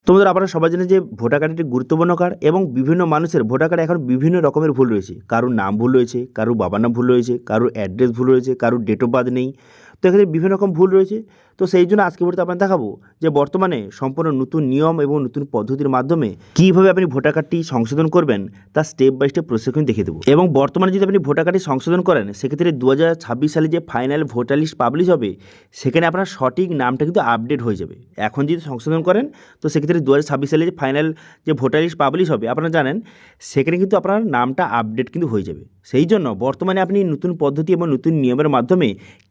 তোমাদের আপনারা সবাই জানেন যে ভোটার কার্ড একটি গুরুত্বপূর্ণ কার্ড এবং বিভিন্ন মানুষের ভোটার কার্ডে এখন বিভিন্ন রকমের ভুল রয়েছে। কারোর নাম ভুল রয়েছে, কারোর বাবার নাম ভুল রয়েছে, কারোর অ্যাড্রেস ভুল রয়েছে, কারোর ডেট অফ বার্থ নেই। তো এখানে বিভিন্ন রকম ভুল রয়েছে। তো সেই জন্য আজকে ভিডিওতে আপনার দেখাবো যে বর্তমানে সম্পূর্ণ নতুন নিয়ম এবং নতুন পদ্ধতির মাধ্যমে কীভাবে আপনি ভোটার কার্ডটি সংশোধন করবেন তার স্টেপ বাই স্টেপ প্রসেস কিন্তু দেখিয়ে দেবো। এবং বর্তমানে যদি আপনি ভোটার কার্ডটি সংশোধন করেন সেক্ষেত্রে 2026 সালে যে ফাইনাল ভোটার লিস্ট পাবলিশ হবে সেখানে আপনার সঠিক নামটা কিন্তু আপডেট হয়ে যাবে। এখন যদি সংশোধন করেন তো সেক্ষেত্রে 2026 সালে যে ফাইনাল যে ভোটার লিস্ট পাবলিশ হবে আপনারা জানেন সেখানে কিন্তু আপনার নামটা আপডেট কিন্তু হয়ে যাবে। সেই জন্য বর্তমানে আপনি নতুন পদ্ধতি এবং নতুন নিয়মের মাধ্যমে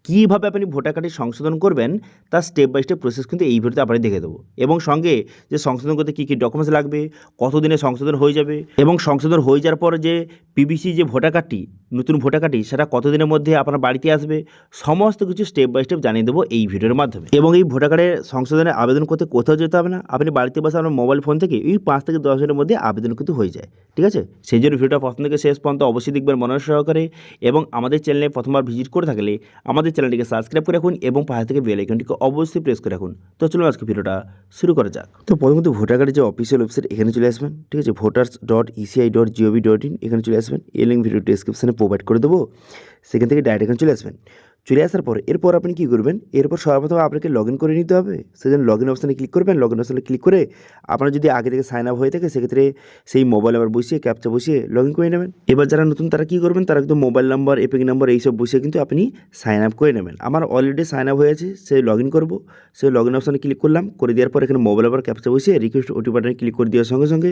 কীভাবে আপনি ভোটার কার্ডটি সংশোধন করবেন তার স্টেপ বাই স্টেপ প্রসেস কিন্তু এই ভিডিওতে আপনাদের দেখে দেবো। এবং সঙ্গে যে সংশোধন করতে কী কী ডকুমেন্টস লাগবে, কতদিনে সংশোধন হয়ে যাবে এবং সংশোধন হয়ে যাওয়ার পর যে পিভিসি যে ভোটার কার্ডটি নতুন ভোটার কার্ডটি সেটা কতদিনের মধ্যে আপনার বাড়িতে আসবে সমস্ত কিছু স্টেপ বাই স্টেপ জানিয়ে দেবো এই ভিডিওর মাধ্যমে। এবং এই ভোটার কার্ডের সংশোধনে আবেদন করতে কোথাও যেতে হবে না, আপনি বাড়িতে বসে আপনার মোবাইল ফোন থেকে এই 5 থেকে 10 মিনিটের মধ্যে আবেদন কিন্তু হয়ে যায়। ঠিক আছে, সেই জন্য ভিডিওটা প্রথম থেকে শেষ পর্যন্ত অবশ্যই দেখবেন মনোযোগ সহকারে। এবং আমাদের চ্যানেলে প্রথমবার ভিজিট করে থাকলে আমাদের চ্যানেলটিকে সাবস্ক্রাইব করে রাখুন এবং পাশে থেকে বেল আইকনটিকে অবশ্যই প্রেস করে রাখুন। তো চলুন আজকে ভিডিওটা শুরু করা যাক। তো প্রথমত ভোটার কার্ডের যে অফিসিয়াল ওয়েবসাইট এখানে চলে আসবেন। ঠিক আছে, voters.eci.gov.in এখানে চলে আসবেন। এই লিঙ্ক ভিডিও ডেসক্রিপশনে প্রোভাইড করে দেবো, সেখান থেকে ডাইরেক্ট এখানে চলে আসবেন। চলে আসার পর এরপর আপনি কী করবেন, এরপর সর্বপ্রথম আপনাকে লগ ইন করে নিতে হবে। সেজন্য লগ ইন অপশানে ক্লিক করবেন। লগ ইন অপশানে ক্লিক করে আপনার যদি আগে থেকে সাইন আপ হয়ে থাকে সেক্ষেত্রে সেই মোবাইল নাম্বার বসিয়ে ক্যাপচা বসিয়ে লগ ইন করে নেবেন। এবার যারা নতুন তারা কী করবেন, তারা কিন্তু মোবাইল নাম্বার এপিক নাম্বার এইসব বসিয়ে কিন্তু আপনি সাইন আপ করে নেবেন। আমার অলরেডি সাইন আপ হয়ে আছে, সেই লগ ইন করবো। সেই লগ ইন অপশানে ক্লিক করলাম, করে দেওয়ার পর এখানে মোবাইল নাম্বার ক্যাপচা বসিয়ে রিকোয়েস্ট ওটিপি বাটনে ক্লিক করে দেওয়ার সঙ্গে সঙ্গে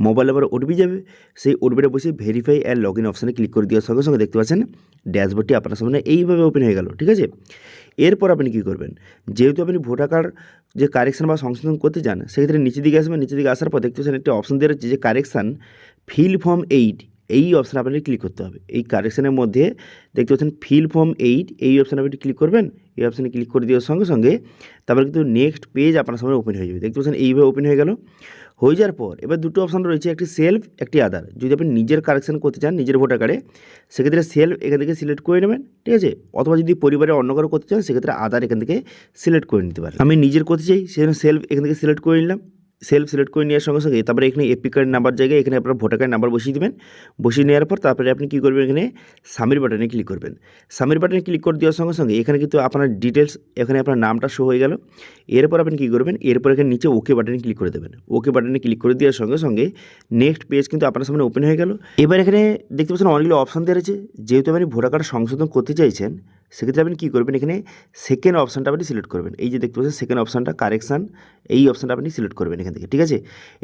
মোবাইল নাম্বার ওটিপি যাবে। সেই ওটিপিটা বসিয়ে ভেরিফাই অ্যান্ড লগ ইন অপশানে ক্লিক করে দেওয়ার সঙ্গে সঙ্গে দেখতে পাচ্ছেন ড্যাশবোর্ডটি আপনার সামনে এইভাবে ওপেন হয়ে গেল। ঠিক আছে, এরপর আপনি কী করবেন, যেহেতু আপনি ভোটার কার্ড যে কারেকশান বা সংশোধন করতে চান সেক্ষেত্রে নিচের দিকে আসবেন। নিচের দিকে আসার পর দেখতে পাচ্ছেন একটি অপশান দেওয়া রয়েছে যে কারেকশান ফিল ফর্ম 8, এই অপশানে আপনাকে ক্লিক করতে হবে। এই কারেকশানের মধ্যে দেখতে পাচ্ছেন ফিল ফর্ম 8, এই অপশানে আপনি ক্লিক করবেন। এই অপশানে ক্লিক করে দেওয়ার সঙ্গে সঙ্গে তারপরে কিন্তু নেক্সট পেজ আপনার সামনে ওপেন হয়ে যাবে। দেখতে পাচ্ছেন এইভাবে ওপেন হয়ে গেল। হয়ে যাওয়ার পর এবার দুটো অপশান রয়েছে, একটি সেলফ, একটি আধার। যদি আপনি নিজের কারেকশান করতে চান নিজের ভোটার কার্ডে সেক্ষেত্রে সেলফ এখান থেকে সিলেক্ট করে নেবেন। ঠিক আছে, অথবা যদি পরিবারের অন্য কারো করতে চান সেক্ষেত্রে আধার এখান থেকে সিলেক্ট করে নিতে পারেন। আমি নিজের করতে চাই সেজন্য সেলফ এখান থেকে সিলেক্ট করে নিলাম। সেলফ সিলেক্ট করে নেওয়ার সঙ্গে সঙ্গে তারপরে এখানে এপিক কার্ড নাম্বার জায়গায় এখানে আপনার ভোটার কার্ড নাম্বার বসিয়ে দেবেন। বসিয়ে নেওয়ার পর তারপরে আপনি কী করবেন, এখানে সাবমিট বাটনে ক্লিক করবেন। সাবমিট বাটনে ক্লিক করে দেওয়ার সঙ্গে সঙ্গে এখানে কিন্তু আপনার ডিটেলস এখানে আপনার নামটা শো হয়ে গেল। এরপর আপনি কী করবেন, এরপর এখানে নিচে ওকে বাটনে ক্লিক করে দেবেন। ওকে বাটনে ক্লিক করে দেওয়ার সঙ্গে সঙ্গে নেক্সট পেজ কিন্তু আপনার সামনে ওপেন হয়ে গেল। এবার এখানে দেখতে পাচ্ছেন অনেকগুলো অপশান দেওয়া রয়েছে। যেহেতু আপনি ভোটার কার্ড সংশোধন করতে চাইছেন সেক্ষেত্রে আপনি কী করবেন, এখানে সেকেন্ড অপশানটা আপনি সিলেক্ট করবেন। এই যে দেখতে পাচ্ছেন সেকেন্ড অপশানটা কারেকশান, এই অপশানটা আপনি সিলেক্ট করবেন এখান থেকে। ঠিক আছে,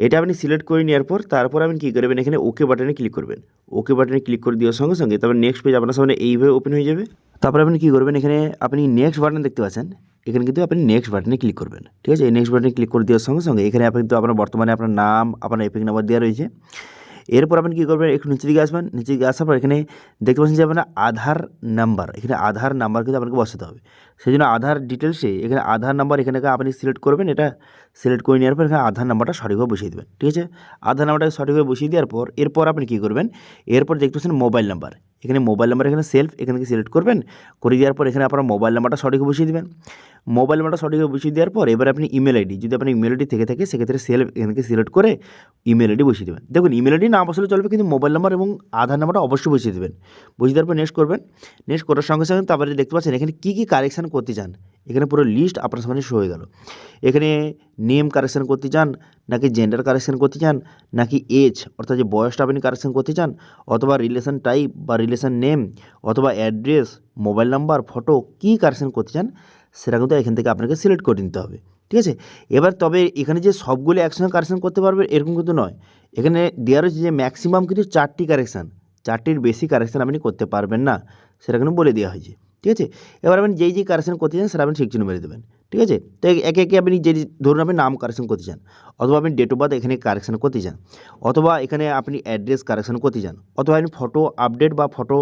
এটা আপনি সিলেক্ট করে নেওয়ার পর তারপর আপনি কী করবেন, এখানে ওকে বাটনে ক্লিক করবেন। ওকে বাটনে ক্লিক করে দেওয়ার সঙ্গে সঙ্গে তারপর নেক্সট পেজ আপনার সামনে এইভাবে ওপেন হয়ে যাবে। তারপরে আপনি কী করবেন, এখানে আপনি নেক্সট বাটন দেখতে পাচ্ছেন, এখানে কিন্তু আপনি নেক্সট বাটনে ক্লিক করবেন। ঠিক আছে, এই নেক্সট বাটনে ক্লিক করে দেওয়ার সঙ্গে সঙ্গে এখানে আপনি কিন্তু আপনার বর্তমানে আপনার নাম, আপনার এপিক নাম্বার দেওয়া রয়েছে। এরপর আপনি কী করবেন, একটু নিচের দিকে আসবেন। নিচের দিকে আসার পর এখানে দেখতে পাচ্ছেন যে আপনার আধার নাম্বার, এখানে আধার নাম্বার কিন্তু আপনাকে বসাতে হবে। সেই জন্য আধার ডিটেলসে এখানে আধার নাম্বার এখানে আপনি সিলেক্ট করবেন। এটা সিলেক্ট করে নেওয়ার পর এখানে আধার নাম্বারটা সঠিকভাবে বসিয়ে দেবেন। ঠিক আছে, আধার নাম্বারটা সঠিকভাবে বসিয়ে দেওয়ার পর এরপর আপনি কী করবেন, এরপর দেখতে পাচ্ছেন মোবাইল নাম্বার, এখানে মোবাইল নাম্বার এখানে সেলফ এখান থেকে সিলেক্ট করবেন। করে দেওয়ার পর এখানে আপনার মোবাইল নাম্বারটা সঠিক বসিয়ে দেবেন। মোবাইল নাম্বারটা সঠিকভাবে বসিয়ে দেওয়ার পর এবার আপনি ইমেল আইডি, যদি আপনার ইমেল আইডি থেকে থাকে সেক্ষেত্রে সেলফ এখান থেকে সিলেক্ট করে ইমেল আইডি বসিয়ে দেবেন। দেখুন ইমেল আইডি না বসলে চলবে, কিন্তু মোবাইল নাম্বার এবং আধার নাম্বারটা অবশ্যই বসিয়ে দেবেন। বসিয়ে দেওয়ার পর নেক্সট করবেন। নেক্সট করার সঙ্গে সঙ্গে তারপরে দেখতে পাচ্ছেন এখানে কী কী কারেকশান করতে চান, এখানে পুরো লিস্ট আপনার সামনে শো হয়ে গেল। এখানে নেম কারেকশান করতে চান, নাকি জেন্ডার কারেকশান করতে চান, নাকি এজ অর্থাৎ যে বয়সটা আপনি কারেকশান করতে চান, অথবা রিলেশন টাইপ বা রিলেশন নেম, অথবা অ্যাড্রেস, মোবাইল নাম্বার, ফটো, কী কারেকশান করতে চান সেটা কিন্তু এখান থেকে আপনাকে সিলেক্ট করে নিতে হবে। ঠিক আছে, এবার তবে এখানে যে সবগুলো একসঙ্গে কারেকশান করতে পারবে এরকম কিন্তু নয়। এখানে দেওয়া রয়েছে যে ম্যাক্সিমাম কিন্তু 4টি কারেকশান, 4টির বেশি কারেকশান আপনি করতে পারবেন না, সেটা কিন্তু বলে দেওয়া হয়েছে। ঠিক আছে, এবার আপনি যেই কারেকশান করতে চান সেটা আপনি ঠিক চিহ্ন মেরে দেবেন। ঠিক আছে, তো একে একে আপনি যে ধরুন আপনি নাম কারেকশান করতে চান, অথবা আপনি ডেট অফ বার্থ এখানে কারেকশান করতে চান, অথবা এখানে আপনি অ্যাড্রেস কারেকশান করতে চান, অথবা আপনি ফটো আপডেট বা ফটো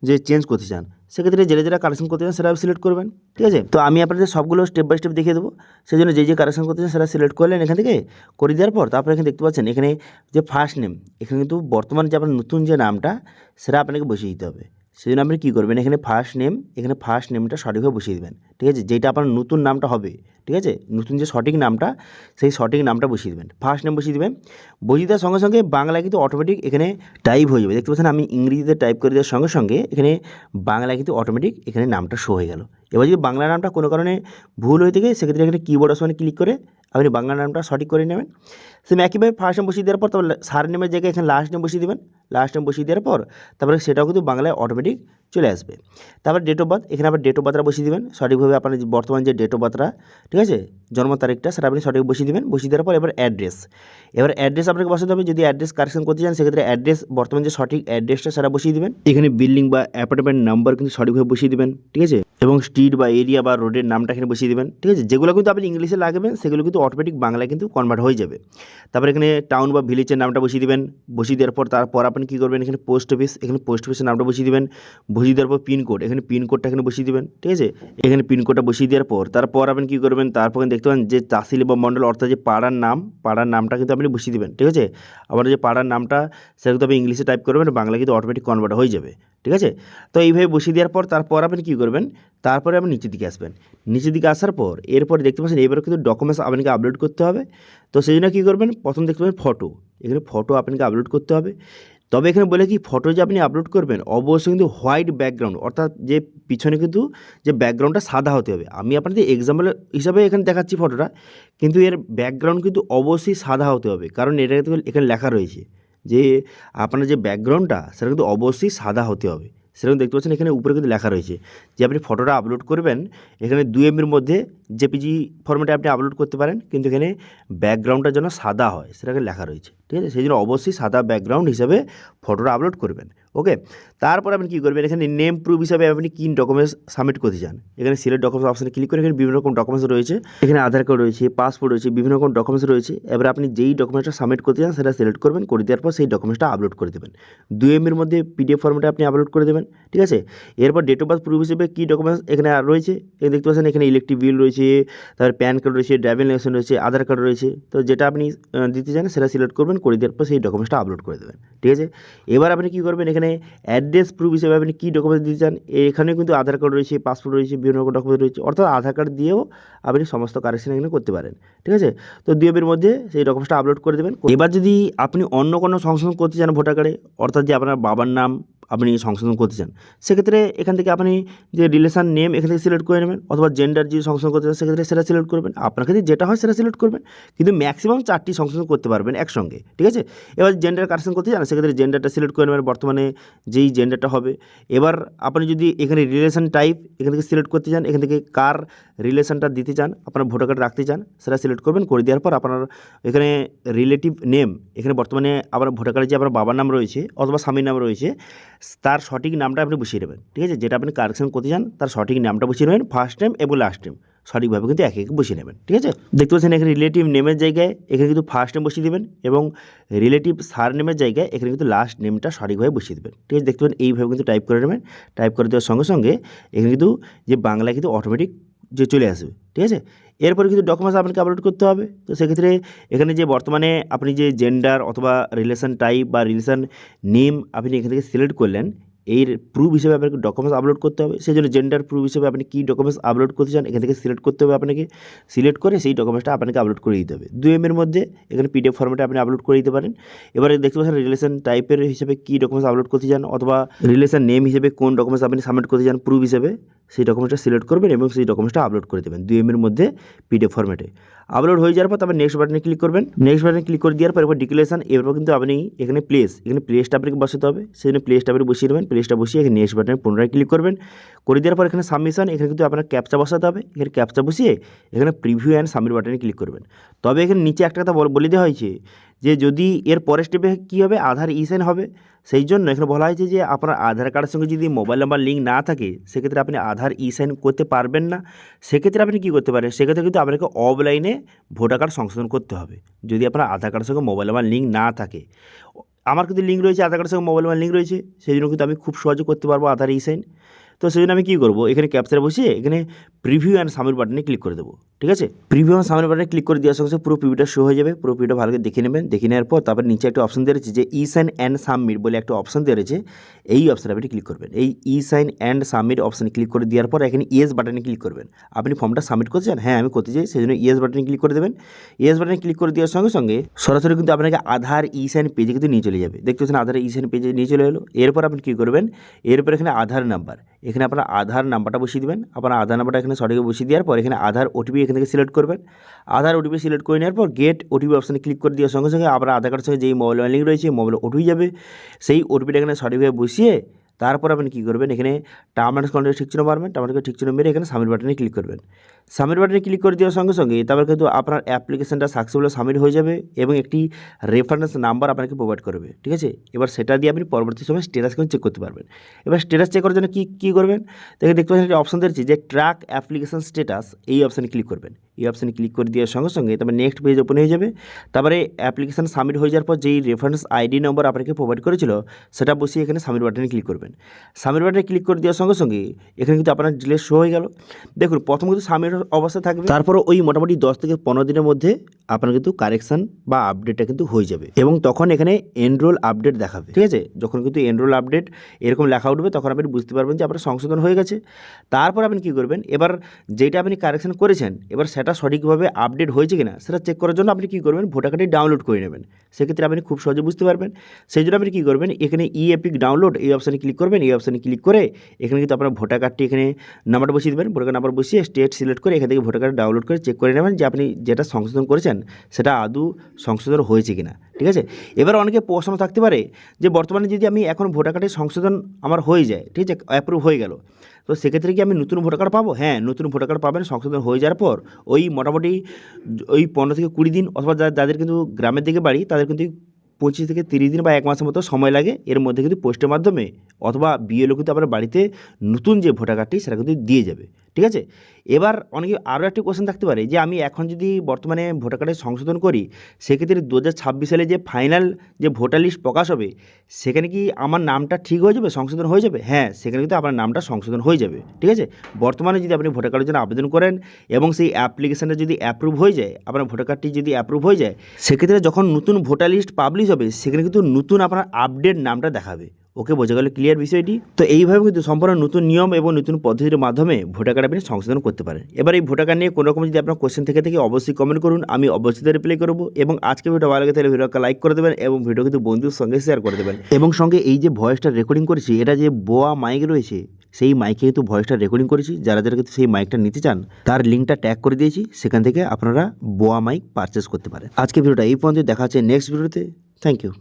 যে চেঞ্জ করতে চান সেক্ষেত্রে যেটা কারেকশন করতে চান সেটা সিলেক্ট করবেন। ঠিক আছে, তো আমি আপনাদের সবগুলো স্টেপ বাই স্টেপ দেখিয়ে দেবো। সেই জন্য যে কারেকশন করতে চান সেটা সিলেক্ট করলেন এখান থেকে। করে দেওয়ার পর তারপরে এখানে দেখতে পাচ্ছেন এখানে যে ফার্স্ট নেম, এখানে কিন্তু বর্তমানে যে আপনার নতুন যে নামটা সেটা আপনাকে বসিয়ে দিতে হবে। সেই জন্য আপনি কী করবেন, এখানে ফার্স্ট নেমটা সঠিকভাবে বসিয়ে দেবেন, ঠিক আছে, যেটা আপনার নতুন নামটা হবে, ঠিক আছে, নতুন যে সঠিক নামটা সেই সঠিক নামটা বসিয়ে দেবেন, ফার্স্ট নেম বসিয়ে দেবেন। বসিয়ে দেওয়ার সঙ্গে সঙ্গে বাংলায় কিন্তু অটোমেটিক এখানে টাইপ হয়ে যাবে, দেখতে পাচ্ছেন আমি ইংরেজিতে টাইপ করে দেওয়ার সঙ্গে সঙ্গে এখানে বাংলায় কিন্তু অটোমেটিক এখানে নামটা শো হয়ে গেল। এবার যদি বাংলা নামটা কোনো কারণে ভুল হয়ে থাকে সেক্ষেত্রে এখানে কিবোর্ড অপশনে ক্লিক করে আপনি বাংলা নামটা সঠিক করে নেবেন। সেম একইভাবে ফার্স্ট নেম বসিয়ে দেওয়ার পর তারপর সার নেমের জায়গায় এখানে লাস্ট নেম বসিয়ে দেবেন, লাস্ট নেম বসিয়ে দেওয়ার পর তারপরে সেটাও কিন্তু বাংলায় অটোমেটিক চলে আসবে। তারপর ডেট অফ বার্থ, এখানে আবার ডেট অফ বার্থটা বসিয়ে দেবেন সঠিকভাবে, আপনার যে বর্তমান যে ডেট অফ বার্থটা, ঠিক আছে, জন্ম তারিখটা সেটা আপনি সঠিক বসিয়ে দেবেন। বসিয়ে দেওয়ার পর এবার অ্যাড্রেস আপনাকে বসাতে হবে। যদি অ্যাড্রেস কারেকশন করতে চান সেক্ষেত্রে অ্যাড্রেস, বর্তমান যে সঠিক অ্যাড্রেসটা সেটা বসিয়ে দেবেন। এখানে বিল্ডিং বা অ্যাপার্টমেন্ট নাম্বার কিন্তু সঠিকভাবে বসিয়ে দেবেন, ঠিক আছে, এবং স্ট্রিট বা এরিয়া বা রোডের নামটা এখানে বসিয়ে দেবেন, ঠিক আছে, যেগুলো কিন্তু আপনি ইংলিশে লাগবেন সেগুলো কিন্তু অটোমেটিক বাংলায় কিন্তু কনভার্ট হয়ে যাবে। তারপর এখানে টাউন বা ভিলেজের নামটা বসিয়ে দেবেন। বসিয়ে দেওয়ার পর তারপর আপনি কী করবেন, এখানে পোস্ট অফিসের নামটা বসিয়ে দেবেন। বসিয়ে দেওয়ার পর পিনকোড, এখানে পিনকোডটা এখানে বসিয়ে দেবেন, ঠিক আছে, এখানে পিনকোডটা বসিয়ে দেওয়ার পর তারপর আপনি কী করবেন, তারপর দেখতে পান যে তহসিল বা মণ্ডল অর্থাৎ যে পাড়ার নামটা কিন্তু আপনি বসিয়ে দেবেন, ঠিক আছে। আবার যে পাড়ার নামটা সেটা কিন্তু আপনি ইংলিশে টাইপ করবেন, বাংলা কিন্তু অটোমেটিক কনভার্ট হয়ে যাবে, ঠিক আছে। তো এইভাবে বসিয়ে দেওয়ার পর তারপর আপনি কী করবেন, তারপরে আপনি নিচের দিকে আসবেন। নিচের দিকে আসার পর এরপরে দেখতে পাচ্ছেন এবারে কিন্তু ডকুমেন্টস আপনাকে আপলোড করতে হবে। তো সেই জন্য কী করবেন, প্রথম দেখতে পাবেন ফটো, এখানে ফটো আপনাকে আপলোড করতে হবে। তবে এখানে বলে কি, ফটো যে আপনি আপলোড করবেন অবশ্যই কিন্তু হোয়াইট ব্যাকগ্রাউন্ড, অর্থাৎ যে পিছনে কিন্তু যে ব্যাকগ্রাউন্ডটা সাদা হতে হবে। আমি আপনাদের এক্সাম্পল হিসাবে এখানে দেখাচ্ছি ফটোটা, কিন্তু এর ব্যাকগ্রাউন্ড কিন্তু অবশ্যই সাদা হতে হবে, কারণ এটা কিন্তু এখানে লেখা রয়েছে যে আপনার যে ব্যাকগ্রাউন্ডটা সেটা কিন্তু অবশ্যই সাদা হতে হবে। সেরকম দেখতে পাচ্ছেন এখানে উপরে কিন্তু লেখা রয়েছে যে আপনি ফটোটা আপলোড করবেন এখানে 2 MB মধ্যে জেপিজি ফরম্যাটে আপনি আপলোড করতে পারেন, কিন্তু এখানে ব্যাকগ্রাউন্ডটা যেন সাদা হয় সেটাকে লেখা রয়েছে, ঠিক আছে, সেই জন্য অবশ্যই সাদা ব্যাকগ্রাউন্ড হিসাবে ফটোটা আপলোড করবেন। ওকে, তারপর আপনি কী করবেন, এখানে নেম প্রুফ হিসাবে আপনি কী ডকুমেন্টস সাবমিট করতে চান, এখানে সিলেক্ট ডকুমেন্টস অপশানে ক্লিক করে এখানে বিভিন্ন রকম ডকুমেন্টস রয়েছে, এখানে আধার কার্ড রয়েছে, পাসপোর্ট রয়েছে, বিভিন্ন রকম ডকুমেন্টস রয়েছে। এবার আপনি যেই ডকুমেন্টসটা সাবমিট করতে চান সেটা সিলেক্ট করবেন, করে দেওয়ার পর সেই ডকুমেন্টসটা আপলোড করে দেবেন। 2 MBর মধ্যে পিডিএফ ফরম্যাটে আপনি আপলোড করে দেবেন, ঠিক আছে। এরপর ডেট অফ বার্থ প্রুফ হিসেবে কী ডকুমেন্টস এখানে রয়েছে, এখানে দেখতে পাচ্ছেন এখানে ইলেকট্রিক বিল রয়েছে, তারপর প্যান কার্ড রয়েছে, ড্রাইভিং লাইসেন্স রয়েছে, আধার কার্ড রয়েছে। তো যেটা আপনি দিতে চান সেটা সিলেক্ট করবেন, করে দেওয়ার পর সেই ডকুমেন্টসটা আপলোড করে দেবেন, ঠিক আছে। এবার আপনি কী করবেন, এখানে অ্যাড্রেস প্রুফ হিসেবে আপনি কী ডকুমেন্টস দিতে চান, এখানেও কিন্তু আধার কার্ড রয়েছে, পাসপোর্ট রয়েছে, বিভিন্ন রকম ডকুমেন্ট রয়েছে, অর্থাৎ আধার কার্ড দিয়েও আপনি সমস্ত কারেকশন এখানে করতে পারেন, ঠিক আছে। তো 2 MBর মধ্যে সেই ডকুমেন্টসটা আপলোড করে দেবেন। এবার যদি আপনি অন্য কোনো সংশোধন করতে চান ভোটার কার্ডে, অর্থাৎ যে আপনার বাবার নাম আপনি সংশোধন করতে চান, সেক্ষেত্রে এখান থেকে আপনি যে রিলেশন নেম এখান থেকে সিলেক্ট করে নেবেন, অথবা জেন্ডার যদি সংশোধন করতে চান সেক্ষেত্রে সেটা সিলেক্ট করবেন, আপনার ক্ষেত্রে যেটা হয় সেটা সিলেক্ট করবেন, কিন্তু ম্যাক্সিমাম 4টি সংশোধন করতে পারবেন একসঙ্গে, ঠিক আছে। এবার জেন্ডার কারেকশন করতে চান সেক্ষেত্রে জেন্ডারটা সিলেক্ট করে নেবেন, বর্তমানে যেই জেন্ডারটা হবে। এবার আপনি যদি এখানে রিলেশন টাইপ এখান থেকে সিলেক্ট করতে চান, এখান থেকে কার রিলেশনটা দিতে চান, আপনার ভোটার কার্ড রাখতে চান সেটা সিলেক্ট করবেন, করে দেওয়ার পর আপনার এখানে রিলেটিভ নেম, এখানে বর্তমানে আপনার ভোটার কার্ডে যে আপনার বাবার নাম রয়েছে অথবা স্বামীর নাম রয়েছে তার সঠিক নামটা আপনি বসিয়ে দেবেন, ঠিক আছে, যেটা আপনি কারেকশন করতে চান তার সঠিক নামটা বসিয়ে নেবেন, ফার্স্ট নেম এবং লাস্ট নেম সঠিকভাবে কিন্তু একে একে বসিয়ে নেবেন, ঠিক আছে। দেখতে পাচ্ছেন এখানে রিলেটিভ নেমের জায়গায় এখানে কিন্তু ফার্স্ট নেম বসিয়ে দেবেন, এবং রিলেটিভ সার নেমের জায়গায় এখানে কিন্তু লাস্ট নেমটা সঠিকভাবে বসিয়ে দেবেন, ঠিক আছে। দেখতে পাবেন এইভাবে কিন্তু টাইপ করে নেবেন। টাইপ করে দেওয়ার সঙ্গে সঙ্গে এখানে কিন্তু যে বাংলায় কিন্তু অটোমেটিক যে চলে আসবে, ঠিক আছে। এরপরে কিন্তু ডকুমেন্টস আপনাকে আপলোড করতে হবে। তো সেক্ষেত্রে এখানে যে বর্তমানে আপনি যে জেন্ডার অথবা রিলেশন টাইপ বা রিলেশন নেম আপনি এখান থেকে সিলেক্ট করলেন, এর প্রুফ হিসেবে আপনাকে ডকুমেন্টস আপলোড করতে হবে। সেই জন্য জেন্ডার প্রুফ হিসেবে আপনি কী ডকুমেন্টস আপলোড করতে চান এখান থেকে সিলেক্ট করতে হবে আপনাকে, সিলেক্ট করে সেই ডকুমেন্টসটা আপনাকে আপলোড করে দিতে হবে 2 MBর মধ্যে, এখানে পিডিএফ ফরম্যাটে আপনি আপলোড করে দিতে পারেন। এবারে দেখতে পাচ্ছেন রিলেশন টাইপের হিসেবে কী ডকুমেন্টস আপলোড করতে চান, অথবা রিলেশন নেম হিসেবে কোন ডকুমেন্টস আপনি সাবমিট করতে চান প্রুফ হিসেবে, সেই ডকুমেন্টসটা সিলেক্ট করবেন এবং সেই ডকুমেন্টসটা আপলোড করে দেবেন 2 MBর মধ্যে পিডিএফ ফরম্যাটে। আপলোড হয়ে যাওয়ার পর তারপর নেক্সট বাটনে ক্লিক করবেন। নেক্সট বাটনে ক্লিক করে দেওয়ার পর এরপর ডিক্লারেশন, এরপর কিন্তু আপনি এখানে প্লেসটা আপনাকে বসাতে হবে, সেই জন্য প্লেসটা আপনি বসিয়ে দেবেন। প্লেসটা বসিয়ে এখানে নেক্সট বাটনে পুনরায় ক্লিক করবেন। করে দেওয়ার পর এখানে সাবমিশন, এখানে কিন্তু আপনার ক্যাপচা বসাতে হবে। এখানে ক্যাপচা বসিয়ে এখানে প্রিভিউ অ্যান্ড সাবমিট বাটনে ক্লিক করবেন। তবে এখানে নিচে একটা কথা বলে দেওয়া হয়েছে যে যদি এর পরের স্টেপে কী হবে, আধার ইসাইন হবে, সেই জন্য এখানে বলা হয়েছে যে আপনার আধার কার্ডের সঙ্গে যদি মোবাইল নাম্বার লিঙ্ক না থাকে সেক্ষেত্রে আপনি আধার ইসাইন করতে পারবেন না। সেক্ষেত্রে আপনি কী করতে পারেন, সেক্ষেত্রে কিন্তু আপনাকে অফলাইনে ভোটার কার্ড সংশোধন করতে হবে যদি আপনার আধার কার্ডের সঙ্গে মোবাইল নাম্বার লিঙ্ক না থাকে। আমার কিন্তু লিঙ্ক রয়েছে, আধার কার্ডের সঙ্গে মোবাইল নাম্বার লিঙ্ক রয়েছে, সেই জন্য কিন্তু আমি খুব সহজে করতে পারবো আধার ইসাইন। তো সেই জন্য আমি কী করবো, এখানে ক্যাপচারে বসিয়ে এখানে প্রিভিউ অ্যান্ড সাবমিট বাটনে ক্লিক করে দেবো। ঠিক আছে, প্রিভিউ অ্যান্ড সাবমিট বাটনে ক্লিক করে দেওয়ার সঙ্গে সঙ্গে পুরো প্রিভিউটা শো হয়ে যাবে। পুরো প্রিভিউটা ভালো করে দেখে নেবেন। দেখে নেওয়ার পর তারপর নিচে একটা অপশন দেওয়া রয়েছে যে ই সাইন অ্যান্ড সাবমিট বলে একটা অপশন দেওয়া রয়েছে। এই অপশানে আপনি ক্লিক করবেন। এই ই সাইন অ্যান্ড সাবমিট অপশানে ক্লিক করে দেওয়ার পর এখানে ইয়েস বাটনে ক্লিক করবেন। আপনি ফর্মটা সাবমিট করতে চান? হ্যাঁ, আমি করতে চাই, সেই জন্য ইয়েস বাটনে ক্লিক করে দেবেন। ইয়েস বাটনে ক্লিক করে দেওয়ার সঙ্গে সঙ্গে সরাসরি কিন্তু আপনাকে আধার ই সাইন পেজে কিন্তু নিয়ে চলে যাবে। দেখতে পাচ্ছেন আধার ই সাইন পেজে নিয়ে চলে এলো। এরপর আপনি কী করবেন, এরপর এখানে আধার নাম্বার, এখানে আপনার আধার নাম্বারটা বসিয়ে দেবেন। আপনার আধার নাম্বারটা এখানে সঠিক বসিয়ে দেওয়ার পর এখানে আধার ওটিপি এখান থেকে সিলেক্ট করবেন। আধার ওটিপি সিলেক্ট করে নেওয়ার পর গেট ওটিপি অপশানে ক্লিক করে দেওয়ার সঙ্গে সঙ্গে আপনার আধার কার্ডের সঙ্গে যেই মোবাইল লিঙ্ক রয়েছে মোবাইলে ওটিপি যাবে। সেই ওটিপিটা এখানে সঠিকভাবে বসিয়ে তারপর আপনি কী করবেন, এখানে টার্ম অ্যান্ড কন্ডিশন ঠিক চিহ্ন মারবেন। টার্ম অ্যান্ড ঠিক চিহ্ন মেরে এখানে সাবমিট বাটনে ক্লিক করবেন। সাবমিট বাটনে ক্লিক করে দেওয়ার সঙ্গে সঙ্গে তারপর কিন্তু আপনার অ্যাপ্লিকেশনটা সাকসেসফুলি সাবমিট হয়ে যাবে এবং একটি রেফারেন্স নাম্বার আপনাকে প্রোভাইড করবে। ঠিক আছে, এবার সেটা দিয়ে আপনি পরবর্তী সময় স্ট্যাটাস কিন্তু চেক করতে পারবেন। এবার স্ট্যাটাস চেক করার জন্য কী করবেন, দেখে দেখতে পাচ্ছেন একটা অপশন দিয়েছি যে ট্র্যাক অ্যাপ্লিকেশন স্ট্যাটাস। এই অপশানে ক্লিক করবেন। এই অপশানে ক্লিক করে দেওয়ার সঙ্গে সঙ্গে তারপর নেক্সট পেজ ওপেন হয়ে যাবে। তারপরে অ্যাপ্লিকেশন সাবমিট হয়ে যাওয়ার পর যেই রেফারেন্স আইডি নম্বর আপনাকে প্রোভাইড করেছিল সেটা বসিয়ে এখানে সাবমিট বাটনে ক্লিক করবেন। সাবমিট বাটনে ক্লিক করে দেওয়ার সঙ্গে সঙ্গে এখানে কিন্তু আপনার ডিটেইলস শো হয়ে গেল। দেখুন প্রথম কিন্তু সাবমিট অবস্থা থাকবে, তারপর ওই মোটামুটি 10 থেকে 15 দিনের মধ্যে আপনার কিন্তু কারেকশান বা আপডেটটা কিন্তু হয়ে যাবে এবং তখন এখানে এনরোল আপডেট দেখাবে। ঠিক আছে, যখন কিন্তু এনরোল আপডেট এরকম লেখা উঠবে তখন আপনি বুঝতে পারবেন যে আপনার সংশোধন হয়ে গেছে। তারপর আপনি কী করবেন, এবার যেটা আপনি কারেকশান করেছেন এবার সেটা সঠিকভাবে আপডেট হয়েছে কিনা সেটা চেক করার জন্য আপনি কী করবেন, ভোটার কার্ডটি ডাউনলোড করে নেবেন। সেক্ষেত্রে আপনি খুব সহজে বুঝতে পারবেন। সেই জন্য আপনি কী করবেন, এখানে ই এপিক ডাউনলোড এই অপশানে ক্লিক করবেন। এই অপশানে ক্লিক করে এখানে কিন্তু আপনার ভোটার কার্ডটি এখানে নাম্বারটা বসিয়ে দেবেন। ভোটার কার্ড নাম্বার বসিয়ে স্টেট সিলেক্ট করে এখান থেকে ভোটার কার্ড ডাউনলোড করে চেক করে নেবেন যে আপনি যেটা সংশোধন করেছেন সেটা আদৌ সংশোধন হয়েছে কিনা। ঠিক আছে, এবার অনেকে প্রশ্ন থাকতে পারে যে বর্তমানে যদি আমি এখন ভোটার কার্ডের সংশোধন আমার হয়ে যায়, ঠিক আছে, অ্যাপ্রুভ হয়ে গেল, তো সেক্ষেত্রে কি আমি নতুন ভোটার কার্ড পাবো? হ্যাঁ, নতুন ভোটার কার্ড পাবেন সংশোধন হয়ে যাওয়ার পর। ওই মোটামুটি ওই 15 থেকে 20 দিন অথবা যাদের কিন্তু গ্রামের দিকে বাড়ি তাদের কিন্তু 25 থেকে 30 দিন বা 1 মাসের মতো সময় লাগে। এর মধ্যে কিন্তু পোস্টের মাধ্যমে অথবা বিএলও কিন্তু আপনার বাড়িতে নতুন যে ভোটার কার্ডটি সেটা কিন্তু দিয়ে যাবে। ঠিক আছে, এবার অনেকে আরও একটি কোশ্চেন থাকতে পারে যে আমি এখন যদি বর্তমানে ভোটার কার্ডে সংশোধন করি সেক্ষেত্রে 2026 সালে যে ফাইনাল যে ভোটার লিস্ট প্রকাশ হবে সেখানে কি আমার নামটা ঠিক হয়ে যাবে, সংশোধন হয়ে যাবে? হ্যাঁ, সেখানে কিন্তু আপনার নামটা সংশোধন হয়ে যাবে। ঠিক আছে, বর্তমানে যদি আপনি ভোটার কার্ডের জন্য আবেদন করেন এবং সেই অ্যাপ্লিকেশানটা যদি অ্যাপ্রুভ হয়ে যায়, আপনার ভোটার কার্ডটি যদি অ্যাপ্রুভ হয়ে যায়, সেক্ষেত্রে যখন নতুন ভোটার লিস্ট পাবলিশ হবে সেখানে কিন্তু নতুন আপনার আপডেট নামটা দেখাবে। ওকে, বোঝা গেল ক্লিয়ার বিষয়টি? তো এইভাবে কিন্তু সম্পূর্ণ নতুন নিয়ম এবং নতুন পদ্ধতির মাধ্যমে ভোটার কার্ড আপনি সংশোধন করতে পারেন। এবার এই ভোটার কার্ড নিয়ে কোনো রকম যদি আপনার কোশ্চেন থেকে অবশ্যই কমেন্ট করুন, আমি অবশ্যই রিপ্লাই করবো। এবং আজকে ভিডিও ভালো লাগে তাহলে ভিডিওকে লাইক করে দেবেন এবং ভিডিও কিন্তু বন্ধুর সঙ্গে শেয়ার করে দেবেন। এবং সঙ্গে এই যে ভয়েসটা রেকর্ডিং করেছি এটা যে বোয়া মাইক রয়েছে সেই মাইকে কিন্তু ভয়েসটা রেকর্ডিং করেছি। যারা যারা কিন্তু সেই মাইকটা নিতে চান তার লিঙ্কটা ট্যাগ করে দিয়েছি, সেখান থেকে আপনারা বোয়া মাইক পারচেস করতে পারেন। আজকে ভিডিওটা এই পর্যন্ত, দেখা হচ্ছে নেক্সট ভিডিওতে। Thank you.